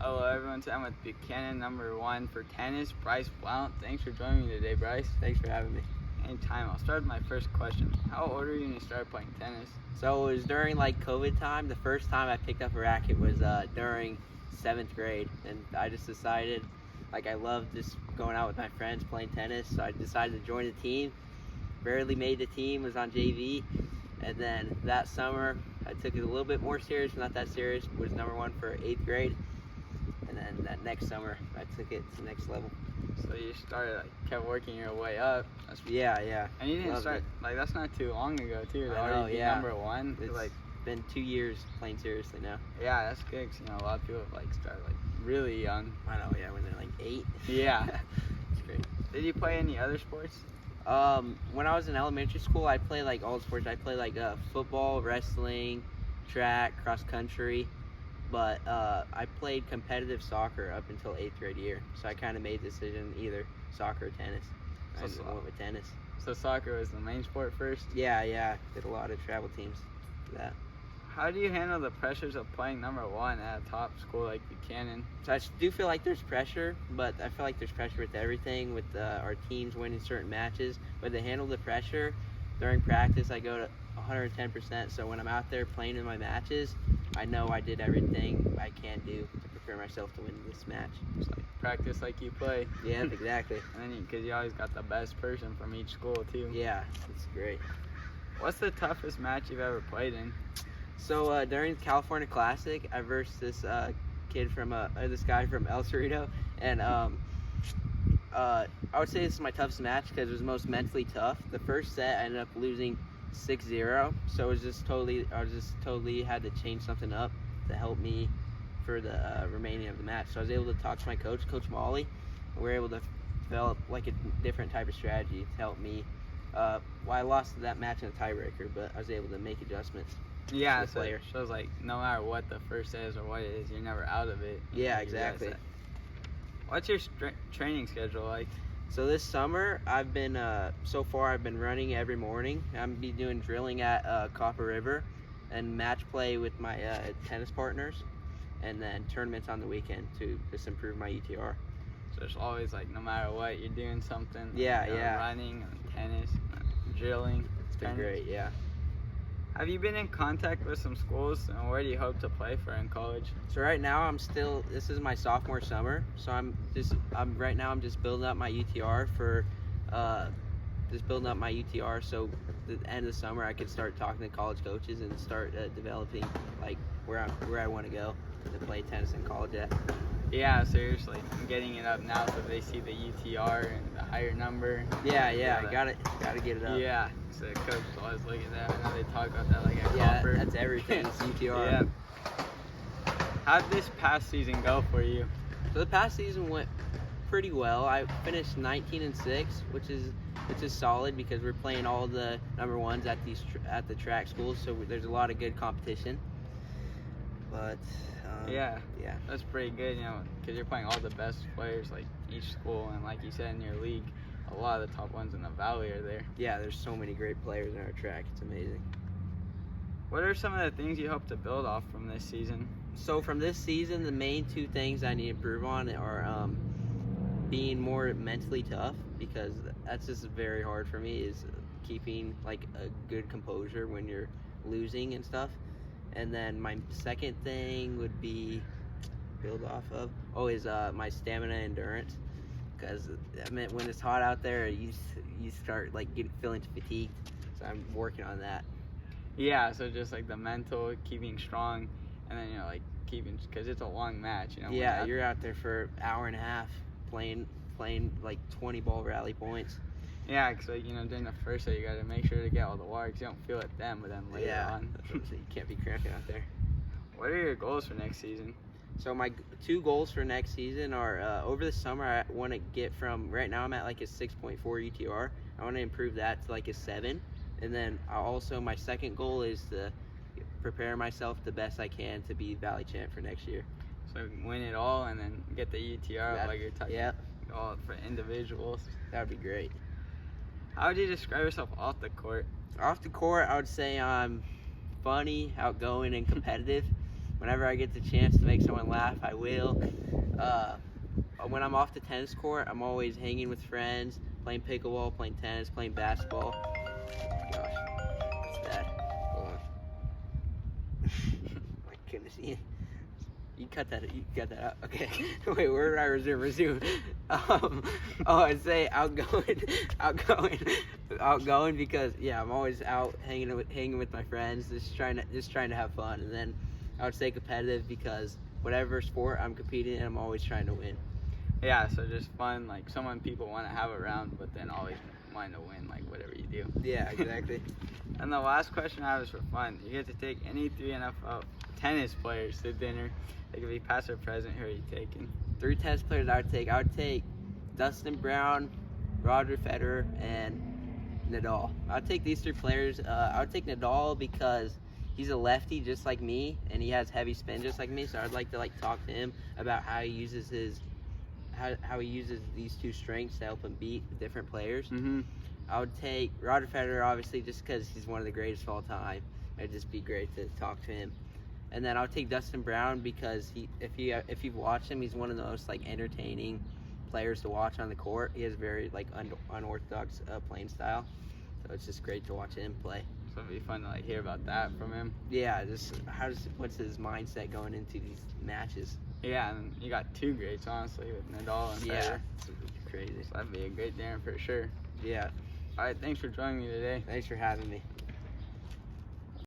Hello everyone, today I'm with Buchanan, #1 for tennis, Bryce Blount. Thanks for joining me today, Bryce. Thanks for having me. Anytime. I'll start with my first question. How old were you when you started playing tennis? So it was during COVID time. The first time I picked up a racket was during 7th grade, and I just decided I loved just going out with my friends playing tennis, so I decided to join the team. Barely made the team, was on JV, and then that summer I took it a little bit more serious, not that serious, was #1 for 8th grade, and then that next summer I took it to the next level. So you started, kept working your way up. Yeah. And you didn't Loved start, it. that's not too long ago, too. To I know, already be yeah. #1. It's been 2 years playing seriously now. Yeah, that's good, because, a lot of people start, really young. I know, yeah, when they're 8. Yeah. It's great. Did you play any other sports? When I was in elementary school, I played all the sports. I played football, wrestling, track, cross country, but I played competitive soccer up until 8th grade year. So I kind of made the decision either soccer or tennis. I went with tennis. So soccer was the main sport first? Yeah. Did a lot of travel teams for that. How do you handle the pressures of playing #1 at a top school like Buchanan? So I do feel like there's pressure, but I feel like there's pressure with everything, with our teams winning certain matches. But to handle the pressure, during practice I go to 110%. So when I'm out there playing in my matches, I know I did everything I can do to prepare myself to win this match. It's practice like you play. Yeah, exactly. And then because you always got the best person from each school too. Yeah, it's great. What's the toughest match you've ever played in? So during the California Classic, I versed this this guy from El Cerrito, and I would say this is my toughest match because it was the most mentally tough. The first set I ended up losing 6-0, so I just totally had to change something up to help me for the remaining of the match. So I was able to talk to my coach, Coach Molly, and we were able to develop a different type of strategy to help me. I lost that match in a tiebreaker, but I was able to make adjustments. Yeah, so it shows no matter what the first set is or what it is, you're never out of it. Yeah, exactly. What's your training schedule like? So this summer, I've been running every morning. I'm be doing drilling at Copper River, and match play with my tennis partners, and then tournaments on the weekend to just improve my UTR. So there's always no matter what, you're doing something. Yeah. Running, tennis, drilling. It's been great, yeah. Have you been in contact with some schools, and where do you hope to play for in college? So right now this is my sophomore summer, so I'm just building up my UTR so the end of the summer I could start talking to college coaches and start developing where I want to go to play tennis in college at. Yeah, seriously, I'm getting it up now so they see the UTR and the higher number. Yeah, gotta get it up. Yeah, so the coach is always looking at that. I know they talk about that at Copper. That's everything, it's UTR. Yeah. How'd this past season go for you? So the past season went pretty well. I finished 19-6, which is solid because we're playing all the #1s at the track schools, so there's a lot of good competition. But yeah, that's pretty good, because you're playing all the best players each school, and like you said in your league, a lot of the top ones in the valley are there. Yeah, there's so many great players in our track. It's amazing. What are some of the things you hope to build off from this season? So from this season, the main 2 things I need to improve on are being more mentally tough, because that's just very hard for me, is keeping a good composure when you're losing and stuff. And then my second thing would be is my stamina and endurance, because when it's hot out there, you start feeling fatigued. So I'm working on that. Yeah, so just the mental, keeping strong, and then keeping, because it's a long match. Yeah, you're out there for an hour and a half playing 20 ball rally points. Yeah, because during the first set you got to make sure to get all the water, because you don't feel it then, but then later on. You can't be cramping out there. What are your goals for next season? So my 2 goals for next season are over the summer I want to get from, right now I'm at a 6.4 UTR. I want to improve that to a 7. And then also my second goal is to prepare myself the best I can to be Valley champ for next year. So win it all and then get the UTR you're talking. Yeah. All for individuals. That would be great. How would you describe yourself off the court? Off the court, I would say I'm funny, outgoing, and competitive. Whenever I get the chance to make someone laugh, I will. When I'm off the tennis court, I'm always hanging with friends, playing pickleball, playing tennis, playing basketball. Gosh, it's bad. Hold on. My goodness, you cut that out. Okay. Wait, where did I resume? I'd say outgoing because I'm always out hanging with my friends, just trying to have fun. And then I would say competitive because whatever sport I'm competing in, I'm always trying to win. Yeah, so just fun, like someone people want to have around, but then always wanting to win, like whatever you do. Yeah, exactly. And the last question I have is for fun. You get to take any 3 NFL tennis players to dinner. They could be past or present. Who are you taking? 3 tennis players I would take Dustin Brown, Roger Federer, and Nadal. I'd take these 3 players. I would take Nadal because he's a lefty just like me, and he has heavy spin just like me. So I'd like to talk to him about how he uses these 2 strengths to help him beat different players. Mm-hmm. I would take Roger Federer obviously just because he's one of the greatest of all time. It'd just be great to talk to him. And then I would take Dustin Brown because if you've watched him, he's one of the most entertaining players to watch on the court. He has very unorthodox playing style, so it's just great to watch him play. So it'd be fun to hear about that from him. Yeah, just what's his mindset going into these matches? Yeah, and you got 2 greats honestly with Nadal and Federer. Yeah, it's crazy. So that'd be a great dinner for sure. Yeah. All right, thanks for joining me today. Thanks for having me.